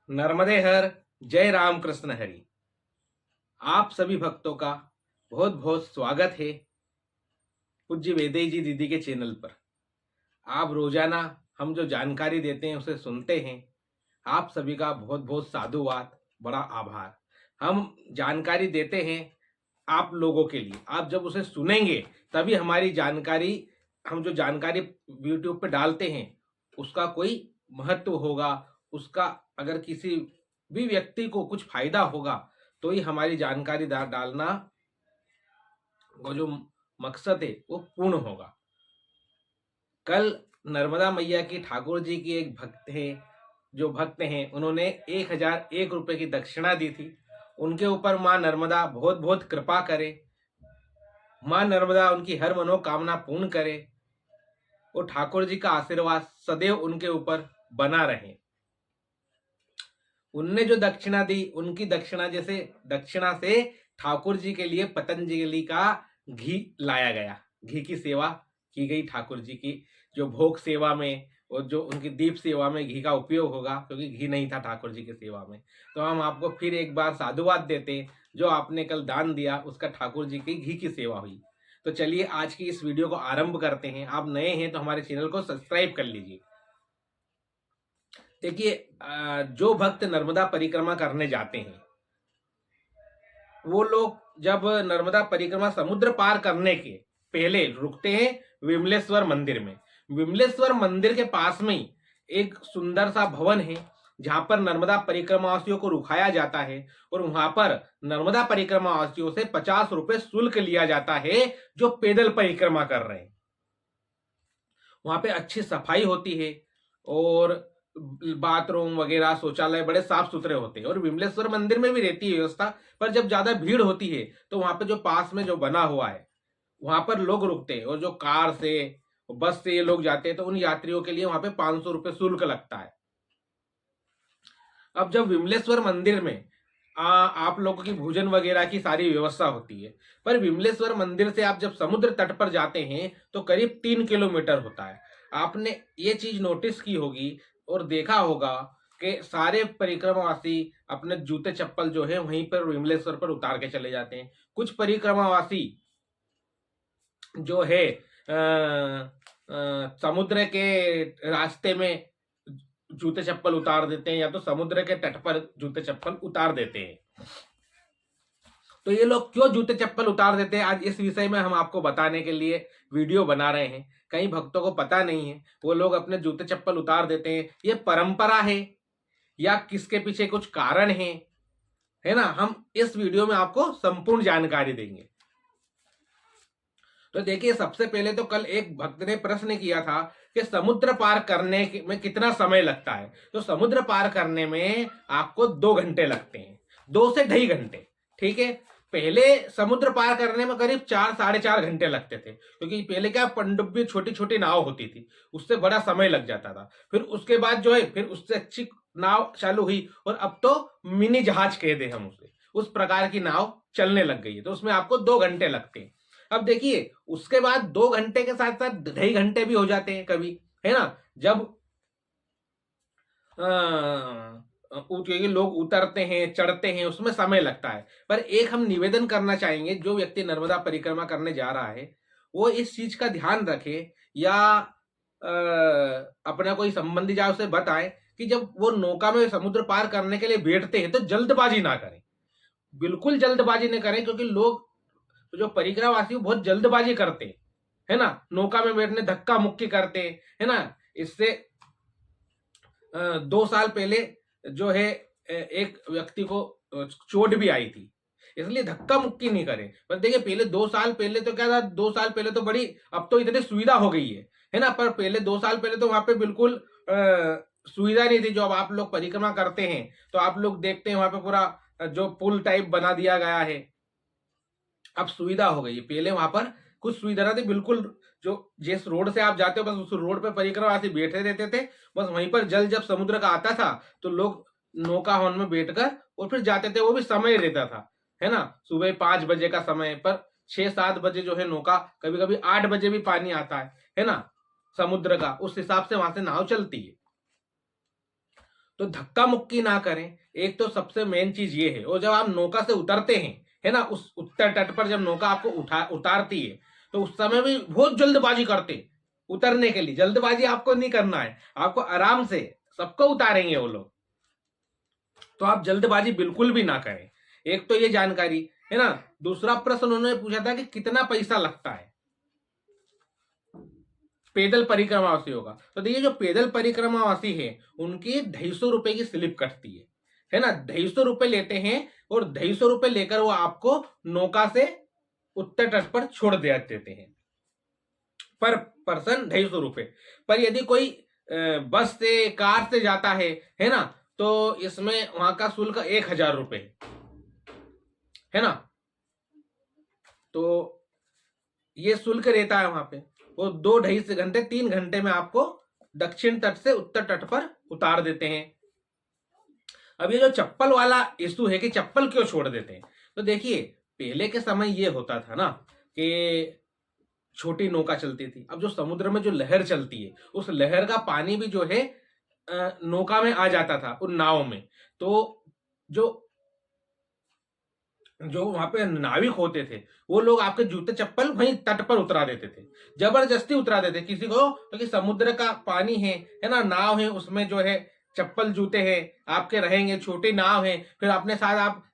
नर्मदे हर, जय राम कृष्ण हरि। आप सभी भक्तों का बहुत बहुत स्वागत है पूज्य वैदेही जी दीदी के चैनल पर। आप रोजाना हम जो जानकारी देते हैं उसे सुनते हैं। आप सभी का बहुत बहुत साधुवाद, बड़ा आभार। हम जानकारी देते हैं आप लोगों के लिए। आप जब उसे सुनेंगे तभी हमारी जानकारी, हम जो जानकारी यूट्यूब पे डालते हैं उसका कोई महत्व होगा। उसका अगर किसी भी व्यक्ति को कुछ फायदा होगा तो ही हमारी जानकारी डालना वो जो मकसद है वो पूर्ण होगा। कल नर्मदा मैया की ठाकुर जी की एक भक्त है, जो भक्त हैं, उन्होंने 1001 रुपए की दक्षिणा दी थी। उनके ऊपर माँ नर्मदा बहुत बहुत कृपा करे। माँ नर्मदा उनकी हर मनोकामना पूर्ण करे और ठाकुर जी का आशीर्वाद सदैव उनके ऊपर बना रहे। उनने जो दक्षिणा दी, उनकी दक्षिणा से ठाकुर जी के लिए पतंजलि का घी लाया गया। घी की सेवा की गई ठाकुर जी की, जो भोग सेवा में और जो उनकी दीप सेवा में घी का उपयोग होगा, क्योंकि घी नहीं था ठाकुर जी की सेवा में। तो हम आपको फिर एक बार साधुवाद देते हैं, जो आपने कल दान दिया उसका ठाकुर जी की घी की सेवा हुई। तो चलिए आज की इस वीडियो को आरंभ करते हैं। आप नए हैं तो हमारे चैनल को सब्सक्राइब कर लीजिए। देखिए, जो भक्त नर्मदा परिक्रमा करने जाते हैं वो लोग जब नर्मदा परिक्रमा समुद्र पार करने के पहले रुकते हैं विमलेश्वर मंदिर में। विमलेश्वर मंदिर के पास में ही एक सुंदर सा भवन है जहां पर नर्मदा परिक्रमावासियों को रुकाया जाता है और वहां पर नर्मदा परिक्रमावासियों से 50 रुपए शुल्क लिया जाता है जो पैदल परिक्रमा कर रहे हैं। वहां पे अच्छी सफाई होती है और बाथरूम वगैरह शौचालय बड़े साफ सुथरे होते हैं और विमलेश्वर मंदिर में भी रहती है व्यवस्था। पर जब ज्यादा भीड़ होती है तो वहां पे जो पास में जो बना हुआ है वहां पर लोग रुकते हैं और जो कार से बस से ये लोग जाते हैं तो उन यात्रियों के लिए वहां पे 500 रुपए शुल्क लगता है। अब जब विमलेश्वर मंदिर में आप लोगों की भोजन वगैरह की सारी व्यवस्था होती है, पर विमलेश्वर मंदिर से आप जब समुद्र तट पर जाते हैं तो करीब 3 किलोमीटर होता है। आपने ये चीज नोटिस की होगी और देखा होगा कि सारे परिक्रमावासी अपने जूते चप्पल जो है वहीं पर विमलेश्वर पर उतार के चले जाते हैं। कुछ परिक्रमावासी जो है समुद्र के रास्ते में जूते चप्पल उतार देते हैं या तो समुद्र के तट पर जूते चप्पल उतार देते हैं। तो ये लोग क्यों जूते चप्पल उतार देते हैं, आज इस विषय में हम आपको बताने के लिए वीडियो बना रहे हैं। कई भक्तों को पता नहीं है, वो लोग अपने जूते चप्पल उतार देते हैं। ये परंपरा है या किसके पीछे कुछ कारण है ना, हम इस वीडियो में आपको संपूर्ण जानकारी देंगे। तो देखिए, सबसे पहले तो कल एक भक्त ने प्रश्न किया था कि समुद्र पार करने में कितना समय लगता है। तो समुद्र पार करने में आपको 2 घंटे लगते हैं, 2 से 2.5 घंटे। ठीक है, पहले समुद्र पार करने में करीब 4 साढ़े 4 घंटे लगते थे, क्योंकि पहले क्या पनडुब्बी छोटी छोटी नाव होती थी, उससे बड़ा समय लग जाता था। फिर उसके बाद जो है फिर उससे अच्छी नाव चालू हुई और अब तो मिनी जहाज कह दे हम उसे, उस प्रकार की नाव चलने लग गई है, तो उसमें आपको 2 घंटे लगते हैं। अब देखिए, उसके बाद 2 घंटे के साथ साथ 2.5 घंटे भी हो जाते हैं कभी, है ना, जब लोग उतरते हैं चढ़ते हैं उसमें समय लगता है। पर एक हम निवेदन करना चाहेंगे, जो व्यक्ति नर्मदा परिक्रमा करने जा रहा है वो इस चीज का ध्यान रखे या अपना कोई संबंधी जाए उसे बताए कि जब वो नौका में समुद्र पार करने के लिए बैठते हैं तो जल्दबाजी ना करें। बिल्कुल जल्दबाजी न करें, क्योंकि लोग जो परिक्रमावासी बहुत जल्दबाजी करते हैं, है ना, नौका में बैठने धक्का मुक्की करते हैं, है ना। इससे 2 साल पहले जो है एक व्यक्ति को चोट भी आई थी। इसलिए धक्का मुक्की नहीं करें। पर देखिए, पहले 2 साल पहले तो क्या था, 2 साल पहले तो बड़ी, अब तो इतनी सुविधा हो गई है ना, पर पहले 2 साल पहले तो वहां पे बिल्कुल सुविधा नहीं थी। जो अब आप लोग परिक्रमा करते हैं तो आप लोग देखते हैं वहां पे पूरा जो पुल टाइप बना दिया गया है, अब सुविधा हो गई है। पहले वहां पर कुछ सुविधा नहीं थी बिल्कुल। जो जिस रोड से आप जाते हो बस उस रोड पे परिक्रमावासी बैठे रहते थे, बस वहीं पर जल जब समुद्र का आता था तो लोग नौका हॉर्न में बैठकर और फिर जाते थे। वो भी समय रहता था, है ना, सुबह 5 बजे का समय, पर 6-7 बजे जो है नौका, कभी कभी 8 बजे भी पानी आता है ना, समुद्र का, उस हिसाब से वहां से नाव चलती है। तो धक्का मुक्की ना करें, एक तो सबसे मेन चीज ये है। और जब आप नौका से उतरते हैं, है ना, उस उत्तर तट पर जब नौका आपको उतारती है, तो उस समय भी बहुत जल्दबाजी करते उतरने के लिए। जल्दबाजी आपको नहीं करना है, आपको आराम से सबको उतारेंगे वो लोग, तो आप जल्दबाजी बिल्कुल भी ना करें। एक तो ये जानकारी है ना। दूसरा प्रश्न उन्होंने पूछा था कि कितना पैसा लगता है पैदल परिक्रमावासी होगा। तो देखिए, जो पैदल परिक्रमावासी है उनकी 250 रुपए की स्लिप कटती है ना। 250 रुपए लेते हैं और 250 रुपए लेकर वो आपको नौका से उत्तर तट पर छोड़ देते हैं। पर पर्सन 250 रुपए। पर यदि कोई बस से कार से जाता है ना, तो इसमें वहां का शुल्क 1000 रुपए है ना। तो ये शुल्क रहता है वहां पे। वो 2-2.5 घंटे 3 घंटे में आपको दक्षिण तट से उत्तर तट पर उतार देते हैं। अब ये जो चप्पल वाला इशू है कि चप्पल क्यों छोड़ देते हैं, तो देखिए, पहले के समय ये होता था ना कि छोटी नौका चलती थी। अब जो समुद्र में जो लहर चलती है, उस लहर का पानी भी जो है नौका में आ जाता था उन नाव में। तो जो जो वहां पे नाविक होते थे, वो लोग आपके जूते चप्पल वहीं तट पर उतरा देते थे, जबरदस्ती उतरा देते किसी को, क्योंकि समुद्र का पानी है ना, नाव है, उसमें जो है चप्पल जूते हैं आपके रहेंगे, छोटी नाव है, फिर अपने साथ आप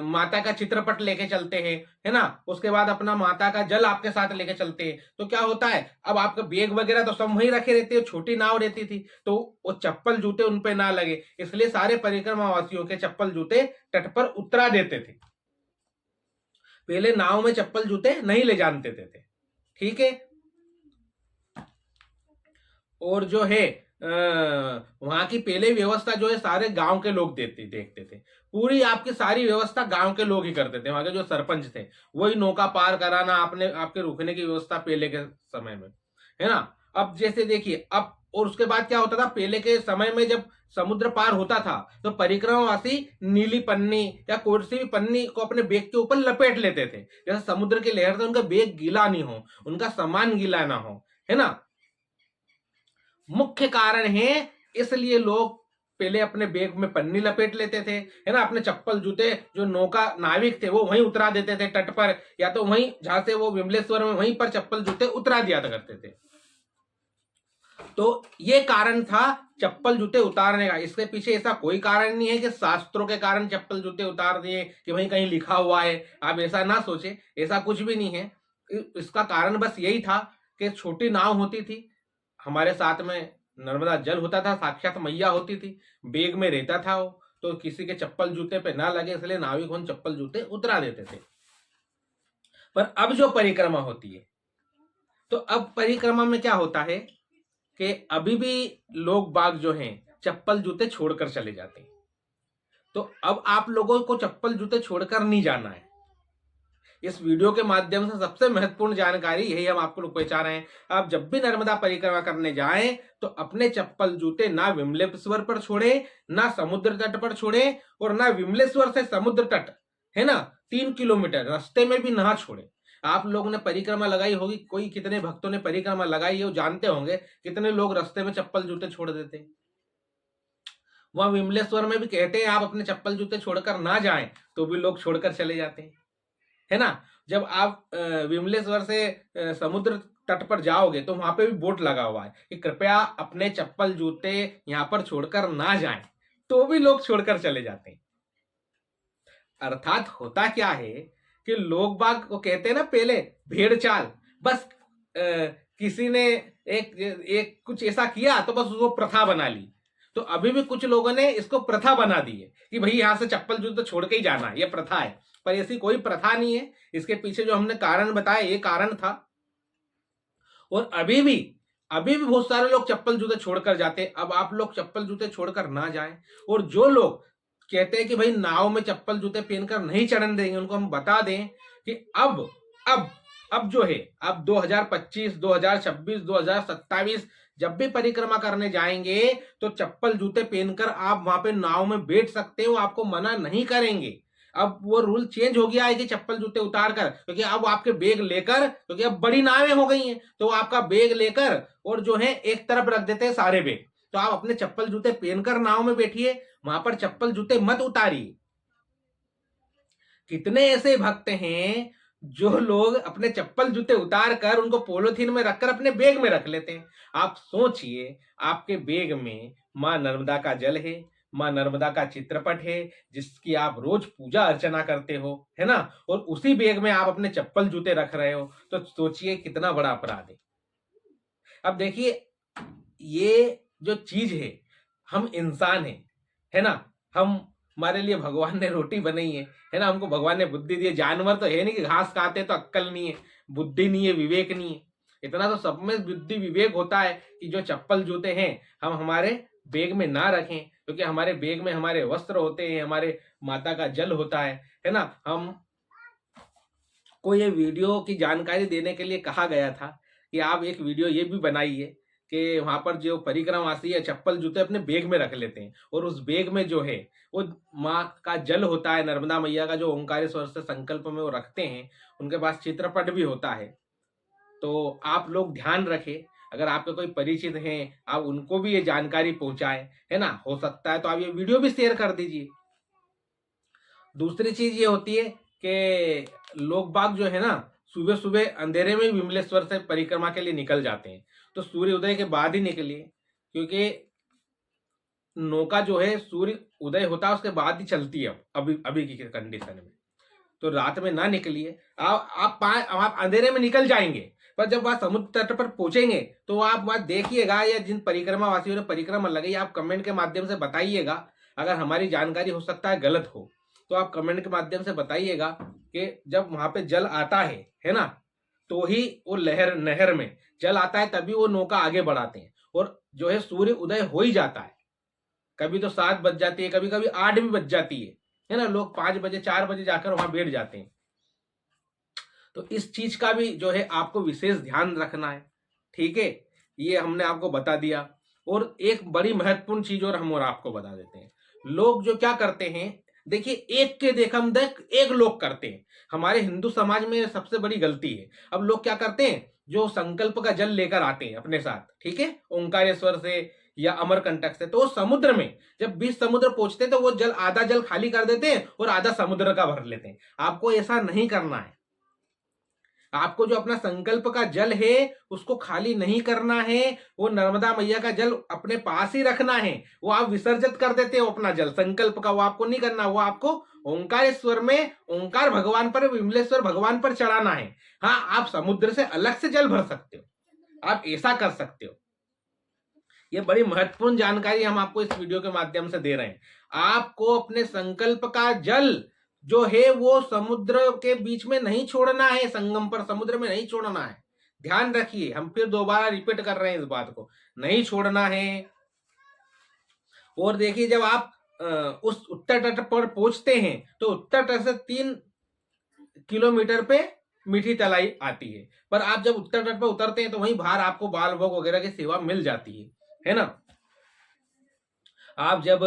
माता का चित्रपट लेके चलते हैं, है ना, उसके बाद अपना माता का जल आपके साथ लेके चलते हैं। तो क्या होता है, अब आपका बैग वगैरह तो सब वहीं रखे रहते हैं, छोटी नाव रहती थी, तो वो चप्पल जूते उन पे ना लगे, इसलिए सारे परिक्रमावासियों के चप्पल जूते तट पर उतरा देते थे। पहले नाव में चप्पल जूते नहीं ले जाने देते थे, ठीक है। और जो है वहां की पहले व्यवस्था जो है सारे गांव के लोग देखते थे। पूरी आपकी सारी व्यवस्था गांव के लोग ही करते थे। वहां के जो सरपंच थे वही नौका पार कराना, आपके रुकने की व्यवस्था पहले के समय में, है ना। अब जैसे देखिए, अब और उसके बाद क्या होता था, पहले के समय में जब समुद्र पार होता था तो परिक्रमावासी नीली पन्नी या कोई सी भी पन्नी को अपने बैग के ऊपर लपेट लेते थे, जैसे समुद्र की लहर से उनका बैग गीला नहीं हो, उनका सामान गीला ना हो, है ना। मुख्य कारण है, इसलिए लोग पहले अपने बैग में पन्नी लपेट लेते थे, है ना। अपने चप्पल जूते जो नौका नाविक थे वो वहीं उतरा देते थे तट पर, या तो वहीं जहां से वो विमलेश्वर में वहीं पर चप्पल जूते उतरा दिया करते थे। तो ये कारण था चप्पल जूते उतारने का। इसके पीछे ऐसा कोई कारण नहीं है कि शास्त्रों के कारण चप्पल जूते उतार दिए, कि वहीं कहीं लिखा हुआ है, आप ऐसा ना सोचे, ऐसा कुछ भी नहीं है। इसका कारण बस यही था कि छोटी नाव होती थी, हमारे साथ में नर्मदा जल होता था, साक्षात मैया होती थी, बैग में रहता था वो, तो किसी के चप्पल जूते पे ना लगे, इसलिए नाविक उन चप्पल जूते उतरा देते थे। पर अब जो परिक्रमा होती है, तो अब परिक्रमा में क्या होता है कि अभी भी लोग बाग जो हैं चप्पल जूते छोड़कर चले जाते हैं। तो अब आप लोगों को चप्पल जूते छोड़कर नहीं जाना है। इस वीडियो के माध्यम से सबसे महत्वपूर्ण जानकारी यही हम आपको लोग पहुंचा रहे हैं। आप जब भी नर्मदा परिक्रमा करने जाएं तो अपने चप्पल जूते ना विमलेश्वर पर छोड़े, ना समुद्र तट पर छोड़े, और ना विमलेश्वर से समुद्र तट, है ना, 3 किलोमीटर रास्ते में भी ना छोड़े। आप लोगों ने परिक्रमा लगाई होगी, कोई कितने भक्तों ने परिक्रमा लगाई है वो जानते होंगे, कितने लोग रास्ते में चप्पल जूते छोड़ देते हैं। वहां विमलेश्वर में भी कहते हैं आप अपने चप्पल जूते छोड़कर ना जाएं, तो भी लोग छोड़कर चले जाते हैं, है ना। जब आप विमलेश्वर से समुद्र तट पर जाओगे तो वहां पे भी बोर्ड लगा हुआ है कि कृपया अपने चप्पल जूते यहां पर छोड़कर ना जाएं, तो भी लोग छोड़कर चले जाते हैं। अर्थात होता क्या है कि लोग बाग को कहते हैं ना, पहले भेड़ चाल, बस किसी ने एक कुछ ऐसा किया तो बस उसको प्रथा बना ली। तो अभी भी कुछ लोगों ने इसको प्रथा बना दी है कि भाई यहां से चप्पल जूते छोड़ के ही जाना है, ये प्रथा है। पर ऐसी कोई प्रथा नहीं है। इसके पीछे जो हमने कारण बताया ये कारण था। और अभी भी बहुत सारे लोग चप्पल जूते छोड़कर जाते। अब आप लोग चप्पल जूते छोड़कर ना जाएं। और जो लोग कहते हैं कि भाई नाव में चप्पल जूते पहनकर नहीं चढ़ने देंगे, उनको हम बता दें कि अब जो है, अब 2025, 2026, 2027 जब भी परिक्रमा करने जाएंगे तो चप्पल जूते पहनकर आप वहां पे नाव में बैठ सकते हो, आपको मना नहीं करेंगे। अब वो रूल चेंज हो गया है कि चप्पल जूते उतार कर, क्योंकि अब आपके बैग लेकर, क्योंकि अब बड़ी नावें हो गई हैं, तो आपका बैग लेकर और जो है एक तरफ रख देते हैं सारे बैग, तो आप अपने चप्पल जूते पहनकर नाव में बैठिए, वहां पर चप्पल जूते मत उतारिए। कितने ऐसे भक्त हैं जो लोग अपने चप्पल जूते उतार कर उनको पोलोथीन में रखकर अपने बैग में रख लेते हैं। आप सोचिए, आपके बैग में मां नर्मदा का जल है, मां नर्मदा का चित्रपट है जिसकी आप रोज पूजा अर्चना करते हो, है ना, और उसी बैग में आप अपने चप्पल जूते रख रहे हो, तो सोचिए कितना बड़ा अपराध है। अब देखिए, ये जो चीज हम इंसान हैं, है ना, हम हमारे लिए भगवान ने रोटी बनाई है ना, हमको भगवान ने बुद्धि दी है। जानवर तो है नहीं कि घास खाते तो अक्कल नहीं है, बुद्धि नहीं है, विवेक नहीं है। इतना तो सब में बुद्धि विवेक होता है कि जो चप्पल जूते हैं हम हमारे बैग में ना रखें, क्योंकि हमारे बैग में हमारे वस्त्र होते हैं, हमारे माता का जल होता है ना। हम को ये वीडियो की जानकारी देने के लिए कहा गया था कि आप एक वीडियो ये भी बनाइए कि वहां पर जो परिक्रमावासी है चप्पल जूते अपने बैग में रख लेते हैं, और उस बैग में जो है वो माँ का जल होता है, नर्मदा मैया का जो ओंकारेश्वर से संकल्प में वो रखते हैं, उनके पास चित्रपट भी होता है। तो आप लोग ध्यान रखें, अगर आपके कोई परिचित हैं आप उनको भी ये जानकारी पहुंचाएं, है ना, हो सकता है तो आप ये वीडियो भी शेयर कर दीजिए। दूसरी चीज ये होती है कि लोग बाग जो है ना सुबह सुबह अंधेरे में विमलेश्वर से परिक्रमा के लिए निकल जाते हैं, तो सूर्य उदय के बाद ही निकलिए, क्योंकि नौका जो है सूर्य उदय होता है उसके बाद ही चलती है अभी अभी की कंडीशन में। तो रात में ना निकलिए, आप अंधेरे में निकल जाएंगे, पर जब वहां समुद्र तट पर पहुंचेंगे तो आप वहां देखिएगा, या जिन परिक्रमा वासियों ने परिक्रमा लगाई आप कमेंट के माध्यम से बताइएगा। अगर हमारी जानकारी हो सकता है गलत हो तो आप कमेंट के माध्यम से बताइएगा कि जब वहां पे जल आता है ना, तो ही वो नहर में जल आता है, तभी वो नौका आगे बढ़ाते हैं, और जो है सूर्य उदय हो ही जाता है। कभी तो 7 बज जाती है, कभी कभी 8 भी बज जाती है ना, लोग 5 बजे 4 बजे जाकर वहां बैठ जाते हैं। तो इस चीज का भी जो है आपको विशेष ध्यान रखना है, ठीक है, ये हमने आपको बता दिया। और एक बड़ी महत्वपूर्ण चीज और हम और आपको बता देते हैं, लोग जो क्या करते हैं, देखिए एक के देखम देख एक लोग करते हैं, हमारे हिंदू समाज में सबसे बड़ी गलती है। अब लोग क्या करते हैं, जो संकल्प का जल लेकर आते हैं अपने साथ, ठीक है, ओंकारेश्वर से या अमरकंटक से, तो वो समुद्र में जब बीच समुद्र पहुंचते तो वो जल आधा जल खाली कर देते हैं और आधा समुद्र का भर लेते हैं। आपको ऐसा नहीं करना है। आपको जो अपना संकल्प का जल है उसको खाली नहीं करना है, वो नर्मदा मैया का जल अपने पास ही रखना है। वो आप विसर्जित कर देते हो अपना जल संकल्प का, वो आपको नहीं करना, वो आपको ओंकारेश्वर में ओंकार भगवान पर, विमलेश्वर भगवान पर चढ़ाना है। हाँ, आप समुद्र से अलग से जल भर सकते हो, आप ऐसा कर सकते हो। ये बड़ी महत्वपूर्ण जानकारी हम आपको इस वीडियो के माध्यम से दे रहे हैं। आपको अपने संकल्प का जल जो है वो समुद्र के बीच में नहीं छोड़ना है, संगम पर समुद्र में नहीं छोड़ना है। ध्यान रखिए, हम फिर दोबारा रिपीट कर रहे हैं इस बात को, नहीं छोड़ना है। और देखिए, जब आप उस उत्तर तट पर पहुंचते हैं तो उत्तर तट से 3 किलोमीटर पे मीठी तलाई आती है, पर आप जब उत्तर तट पर उतरते हैं तो वहीं बाहर आपको बाल भोग वगैरह की सेवा मिल जाती है ना। आप जब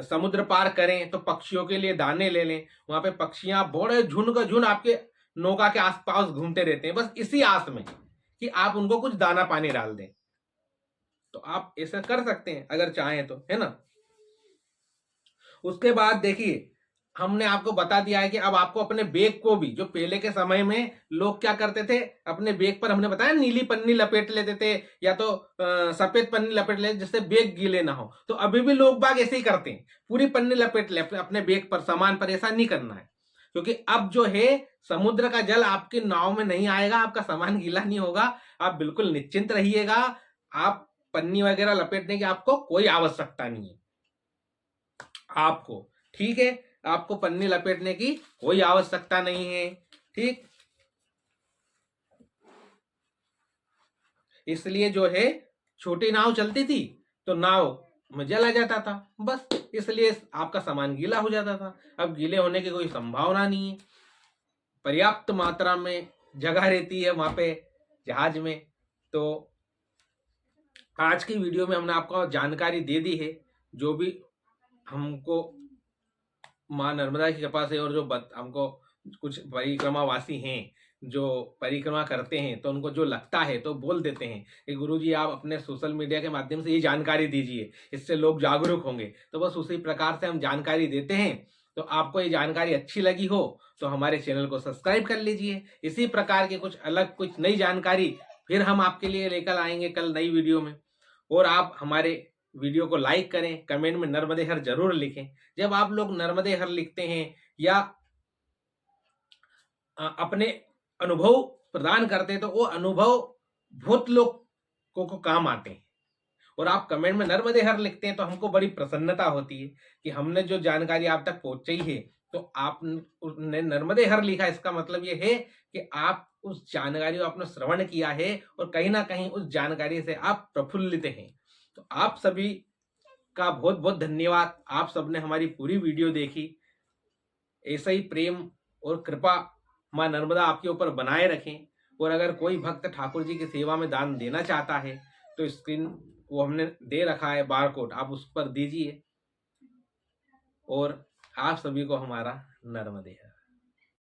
समुद्र पार करें तो पक्षियों के लिए दाने ले लें, वहां पे पक्षियां बड़े झुंड का झुंड आपके नौका के आसपास घूमते रहते हैं, बस इसी आस में कि आप उनको कुछ दाना पानी डाल दें। तो आप ऐसा कर सकते हैं अगर चाहें तो, है ना। उसके बाद देखिए, हमने आपको बता दिया है कि अब आपको अपने बैग को भी, जो पहले के समय में लोग क्या करते थे, अपने बैग पर हमने बताया नीली पन्नी लपेट लेते थे या तो सफेद पन्नी लपेट लेते जिससे बैग गीले ना हो। तो अभी भी लोग बाग ऐसे ही करते हैं, पूरी पन्नी लपेट ले अपने बैग पर, सामान पर। ऐसा नहीं करना है, क्योंकि अब जो है समुद्र का जल आपकी नाव में नहीं आएगा, आपका सामान गीला नहीं होगा, आप बिल्कुल निश्चिंत रहिएगा। आप पन्नी वगैरह लपेटने की आपको कोई आवश्यकता नहीं है आपको, ठीक है, आपको पन्नी लपेटने की कोई आवश्यकता नहीं है, ठीक। इसलिए जो है छोटी नाव चलती थी तो नाव में जल आ जाता था, बस इसलिए आपका सामान गीला हो जाता था। अब गीले होने की कोई संभावना नहीं है, पर्याप्त मात्रा में जगह रहती है वहां पे जहाज में। तो आज की वीडियो में हमने आपको जानकारी दे दी है, जो भी हमको माँ नर्मदा की कृपा से, और जो हमको कुछ परिक्रमावासी हैं जो परिक्रमा करते हैं तो उनको जो लगता है तो बोल देते हैं कि गुरुजी आप अपने सोशल मीडिया के माध्यम से ये जानकारी दीजिए, इससे लोग जागरूक होंगे। तो बस उसी प्रकार से हम जानकारी देते हैं। तो आपको ये जानकारी अच्छी लगी हो तो हमारे चैनल को सब्सक्राइब कर लीजिए। इसी प्रकार की कुछ अलग कुछ नई जानकारी फिर हम आपके लिए लेकर आएंगे कल नई वीडियो में। और आप हमारे वीडियो को लाइक करें, कमेंट में नर्मदे हर जरूर लिखें। जब आप लोग नर्मदे हर लिखते हैं या अपने अनुभव प्रदान करते हैं तो वो अनुभव बहुत लोगों को काम आते हैं। और आप कमेंट में नर्मदे हर लिखते हैं तो हमको बड़ी प्रसन्नता होती है कि हमने जो जानकारी आप तक पहुंचाई है तो आपने नर्मदे हर लिखा। इसका मतलब ये है कि आप उस जानकारी को आपने श्रवण किया है और कहीं ना कहीं उस जानकारी से आप प्रफुल्लित हैं। तो आप सभी का बहुत बहुत धन्यवाद। आप सबने हमारी पूरी वीडियो देखी। ऐसा ही प्रेम और कृपा माँ नर्मदा आपके ऊपर बनाए रखें। और अगर कोई भक्त ठाकुर जी की सेवा में दान देना चाहता है तो स्क्रीन वो हमने दे रखा है बारकोड, आप उस पर दीजिए। और आप सभी को हमारा नर्मदे हर।